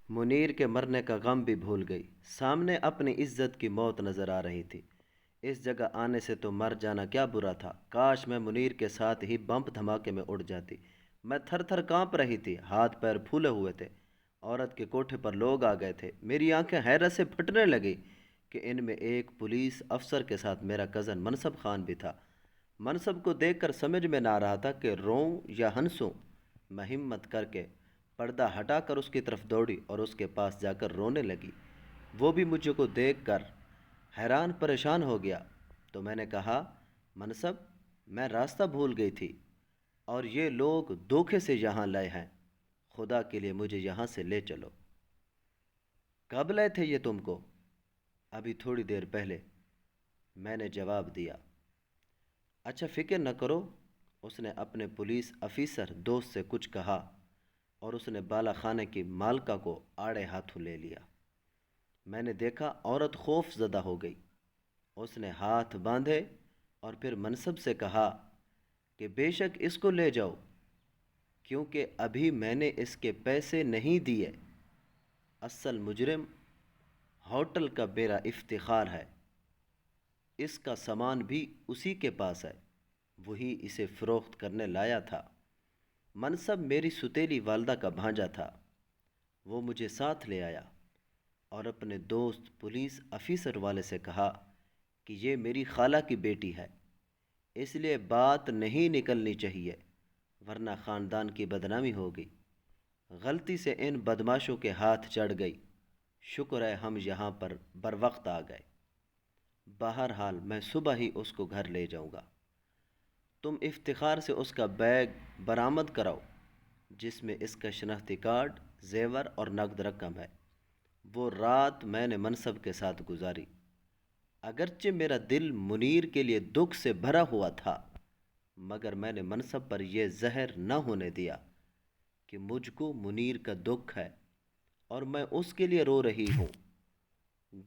منیر کے مرنے کا غم بھی بھول گئی۔ سامنے اپنی عزت کی موت نظر آ رہی تھی۔ اس جگہ آنے سے تو مر جانا کیا برا تھا۔ کاش میں منیر کے ساتھ ہی بمپ دھماکے میں اڑ جاتی۔ میں تھر تھر کانپ رہی تھی، ہاتھ پیر پھولے ہوئے تھے۔ عورت کے کوٹھے پر لوگ آ گئے تھے۔ میری آنکھیں حیرت سے پھٹنے لگی کہ ان میں ایک پولیس افسر کے ساتھ میرا کزن منصب خان بھی تھا۔ منصب کو دیکھ کر سمجھ میں نہ آ رہا تھا کہ روؤں یا ہنسوں۔ میں ہمت کر کے پردہ ہٹا کر اس کی طرف دوڑی اور اس کے پاس جا کر رونے لگی۔ وہ بھی مجھے کو دیکھ کر حیران پریشان ہو گیا۔ تو میں نے کہا، منصب، میں راستہ بھول گئی تھی اور یہ لوگ دھوکے سے یہاں لائے ہیں۔ خدا کے لیے مجھے یہاں سے لے چلو۔ کب لائے تھے یہ تم کو؟ ابھی تھوڑی دیر پہلے، میں نے جواب دیا۔ اچھا فکر نہ کرو، اس نے اپنے پولیس افیسر دوست سے کچھ کہا اور اس نے بالا خانے کی مالکہ کو آڑے ہاتھوں لے لیا۔ میں نے دیکھا عورت خوف زدہ ہو گئی۔ اس نے ہاتھ باندھے اور پھر منصب سے کہا کہ بے شک اس کو لے جاؤ، کیونکہ ابھی میں نے اس کے پیسے نہیں دیے۔ اصل مجرم ہوٹل کا میرا افتخار ہے۔ اس کا سامان بھی اسی کے پاس ہے، وہی اسے فروخت کرنے لایا تھا۔ منصب میری ستیلی والدہ کا بھانجا تھا۔ وہ مجھے ساتھ لے آیا اور اپنے دوست پولیس افیسر والے سے کہا کہ یہ میری خالہ کی بیٹی ہے، اس لیے بات نہیں نکلنی چاہیے ورنہ خاندان کی بدنامی ہوگی۔ غلطی سے ان بدماشوں کے ہاتھ چڑھ گئی۔ شکر ہے ہم یہاں پر بروقت آ گئے۔ بہرحال میں صبح ہی اس کو گھر لے جاؤں گا۔ تم افتخار سے اس کا بیگ برآمد کراؤ جس میں اس کا شناختی کارڈ، زیور اور نقد رقم ہے۔ وہ رات میں نے منصب کے ساتھ گزاری۔ اگرچہ میرا دل منیر کے لیے دکھ سے بھرا ہوا تھا، مگر میں نے منصب پر یہ زہر نہ ہونے دیا کہ مجھ کو منیر کا دکھ ہے اور میں اس کے لیے رو رہی ہوں۔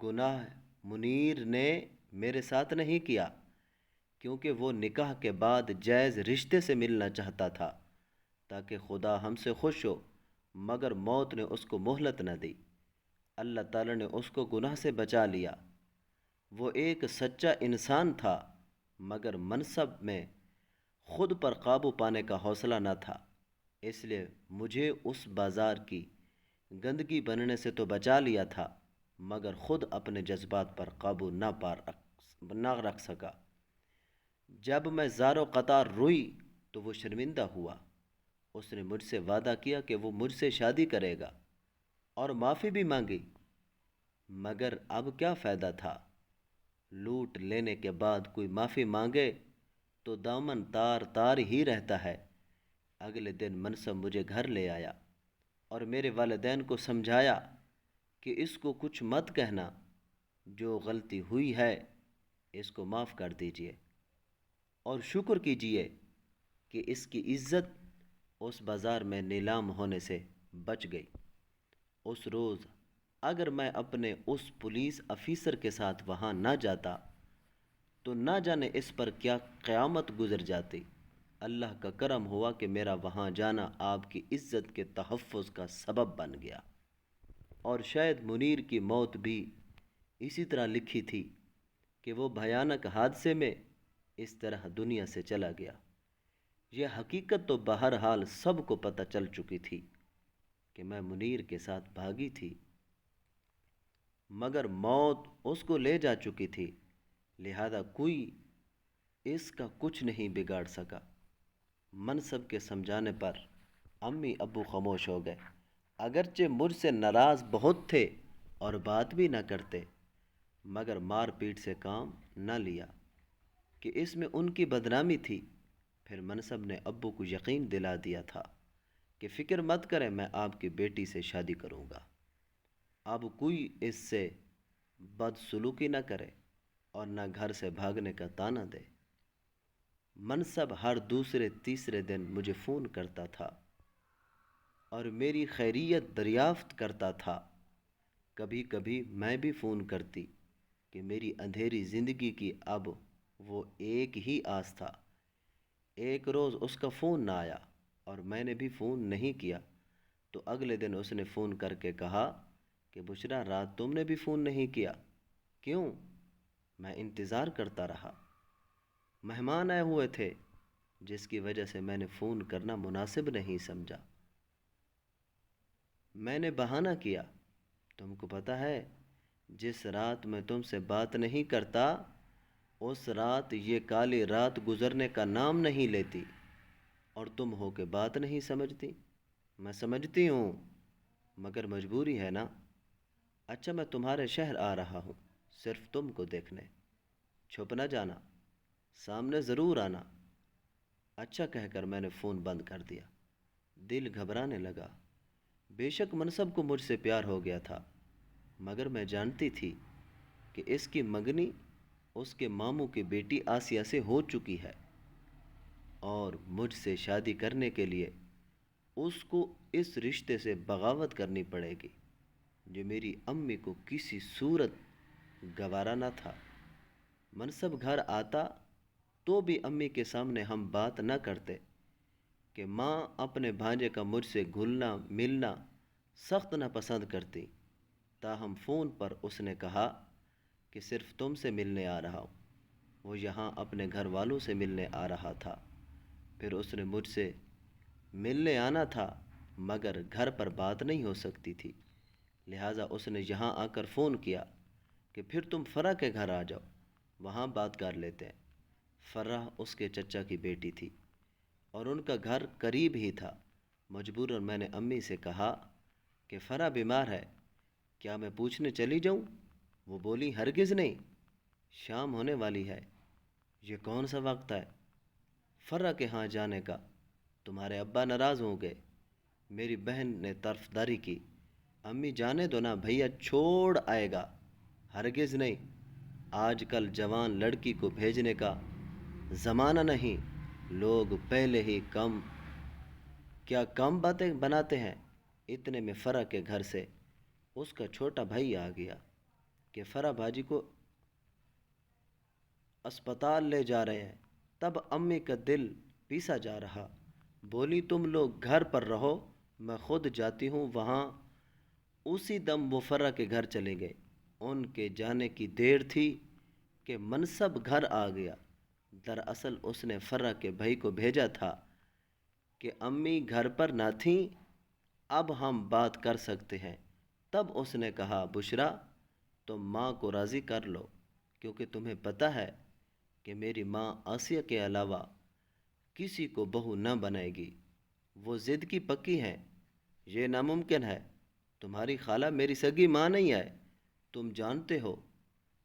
گناہ منیر نے میرے ساتھ نہیں کیا، کیونکہ وہ نکاح کے بعد جائز رشتے سے ملنا چاہتا تھا تاکہ خدا ہم سے خوش ہو، مگر موت نے اس کو مہلت نہ دی۔ اللہ تعالی نے اس کو گناہ سے بچا لیا۔ وہ ایک سچا انسان تھا، مگر منصب میں خود پر قابو پانے کا حوصلہ نہ تھا، اس لیے مجھے اس بازار کی گندگی بننے سے تو بچا لیا تھا، مگر خود اپنے جذبات پر قابو نہ رکھ سکا۔ جب میں زار و قطار روئی تو وہ شرمندہ ہوا۔ اس نے مجھ سے وعدہ کیا کہ وہ مجھ سے شادی کرے گا اور معافی بھی مانگی، مگر اب کیا فائدہ تھا؟ لوٹ لینے کے بعد کوئی معافی مانگے تو دامن تار تار ہی رہتا ہے۔ اگلے دن منصب مجھے گھر لے آیا اور میرے والدین کو سمجھایا کہ اس کو کچھ مت کہنا، جو غلطی ہوئی ہے اس کو معاف کر دیجیے اور شکر کیجیے کہ اس کی عزت اس بازار میں نیلام ہونے سے بچ گئی۔ اس روز اگر میں اپنے اس پولیس افیسر کے ساتھ وہاں نہ جاتا تو نہ جانے اس پر کیا قیامت گزر جاتی۔ اللہ کا کرم ہوا کہ میرا وہاں جانا آپ کی عزت کے تحفظ کا سبب بن گیا، اور شاید منیر کی موت بھی اسی طرح لکھی تھی کہ وہ بھیانک حادثے میں اس طرح دنیا سے چلا گیا۔ یہ حقیقت تو بہرحال سب کو پتہ چل چکی تھی کہ میں منیر کے ساتھ بھاگی تھی، مگر موت اس کو لے جا چکی تھی، لہذا کوئی اس کا کچھ نہیں بگاڑ سکا۔ منصب کے سمجھانے پر امی ابو خاموش ہو گئے، اگرچہ مجھ سے ناراض بہت تھے اور بات بھی نہ کرتے، مگر مار پیٹ سے کام نہ لیا کہ اس میں ان کی بدنامی تھی۔ پھر منصب نے ابو کو یقین دلا دیا تھا کہ فکر مت کریں، میں آپ کی بیٹی سے شادی کروں گا۔ اب کوئی اس سے بدسلوکی نہ کرے اور نہ گھر سے بھاگنے کا طعنہ دے۔ منصب ہر دوسرے تیسرے دن مجھے فون کرتا تھا اور میری خیریت دریافت کرتا تھا۔ کبھی کبھی میں بھی فون کرتی کہ میری اندھیری زندگی کی اب وہ ایک ہی آس تھا۔ ایک روز اس کا فون نہ آیا اور میں نے بھی فون نہیں کیا۔ تو اگلے دن اس نے فون کر کے کہا کہ بشرا رات تم نے بھی فون نہیں کیا، کیوں؟ میں انتظار کرتا رہا، مہمان آئے ہوئے تھے جس کی وجہ سے میں نے فون کرنا مناسب نہیں سمجھا، میں نے بہانہ کیا۔ تم کو پتہ ہے جس رات میں تم سے بات نہیں کرتا اس رات یہ کالی رات گزرنے کا نام نہیں لیتی، اور تم ہو کے بات نہیں سمجھتی۔ میں سمجھتی ہوں مگر مجبوری ہے نا۔ اچھا میں تمہارے شہر آ رہا ہوں صرف تم کو دیکھنے، چھپ نہ جانا، سامنے ضرور آنا۔ اچھا کہہ کر میں نے فون بند کر دیا۔ دل گھبرانے لگا۔ بے شک منصب کو مجھ سے پیار ہو گیا تھا، مگر میں جانتی تھی کہ اس کی منگنی اس کے ماموں کی بیٹی آسیہ سے ہو چکی ہے، اور مجھ سے شادی کرنے کے لیے اس کو اس رشتے سے بغاوت کرنی پڑے گی جو میری امی کو کسی صورت گوارا نہ تھا۔ منصب گھر آتا تو بھی امی کے سامنے ہم بات نہ کرتے کہ ماں اپنے بھانجے کا مجھ سے گھلنا ملنا سخت ناپسند کرتی۔ تاہم فون پر اس نے کہا کہ صرف تم سے ملنے آ رہا ہوں، وہ یہاں اپنے گھر والوں سے ملنے آ رہا تھا۔ پھر اس نے مجھ سے ملنے آنا تھا مگر گھر پر بات نہیں ہو سکتی تھی، لہٰذا اس نے یہاں آ کر فون کیا کہ پھر تم فرح کے گھر آ جاؤ، وہاں بات کر لیتے ہیں۔ فرح اس کے چچا کی بیٹی تھی اور ان کا گھر قریب ہی تھا۔ مجبوراً میں نے امی سے کہا کہ فرح بیمار ہے، کیا میں پوچھنے چلی جاؤں؟ وہ بولی ہرگز نہیں، شام ہونے والی ہے، یہ کون سا وقت ہے فرح کے ہاں جانے کا؟ تمہارے ابا ناراض ہوں گے۔ میری بہن نے طرفداری کی، امی جانے دو نا، بھیا چھوڑ آئے گا۔ ہرگز نہیں، آج کل جوان لڑکی کو بھیجنے کا زمانہ نہیں، لوگ پہلے ہی کم باتیں بناتے ہیں۔ اتنے میں فرح کے گھر سے اس کا چھوٹا بھائی آ گیا کہ فرح باجی کو اسپتال لے جا رہے ہیں۔ تب امی کا دل پیسا جا رہا، بولی تم لوگ گھر پر رہو، میں خود جاتی ہوں وہاں۔ اسی دم وہ فرح کے گھر چلے گئے۔ ان کے جانے کی دیر تھی کہ منصب گھر آ گیا۔ دراصل اس نے فرح کے بھائی کو بھیجا تھا کہ امی گھر پر نہ تھیں، اب ہم بات کر سکتے ہیں۔ تب اس نے کہا بشرا تم ماں کو راضی کر لو، کیونکہ تمہیں پتہ ہے کہ میری ماں آسیہ کے علاوہ کسی کو بہو نہ بنائے گی، وہ ضد کی پکی ہے، یہ ناممکن ہے۔ تمہاری خالہ میری سگی ماں نہیں ہے، تم جانتے ہو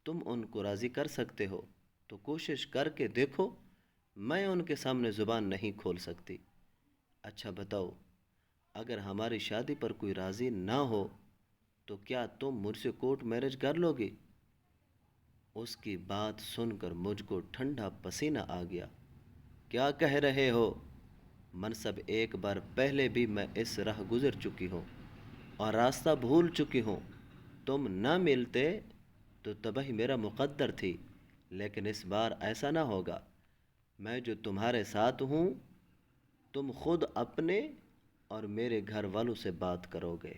تم ان کو راضی کر سکتے ہو تو کوشش کر کے دیکھو۔ میں ان کے سامنے زبان نہیں کھول سکتی۔ اچھا بتاؤ، اگر ہماری شادی پر کوئی راضی نہ ہو تو کیا تم مجھ سے کورٹ میرج کر لو گی؟ اس کی بات سن کر مجھ کو ٹھنڈا پسینہ آ گیا۔ کیا کہہ رہے ہو؟ منصب ایک بار پہلے بھی میں اس راہ گزر چکی ہوں اور راستہ بھول چکی ہوں۔ تم نہ ملتے تو تباہی میرا مقدر تھی، لیکن اس بار ایسا نہ ہوگا۔ میں جو تمہارے ساتھ ہوں، تم خود اپنے اور میرے گھر والوں سے بات کرو گے۔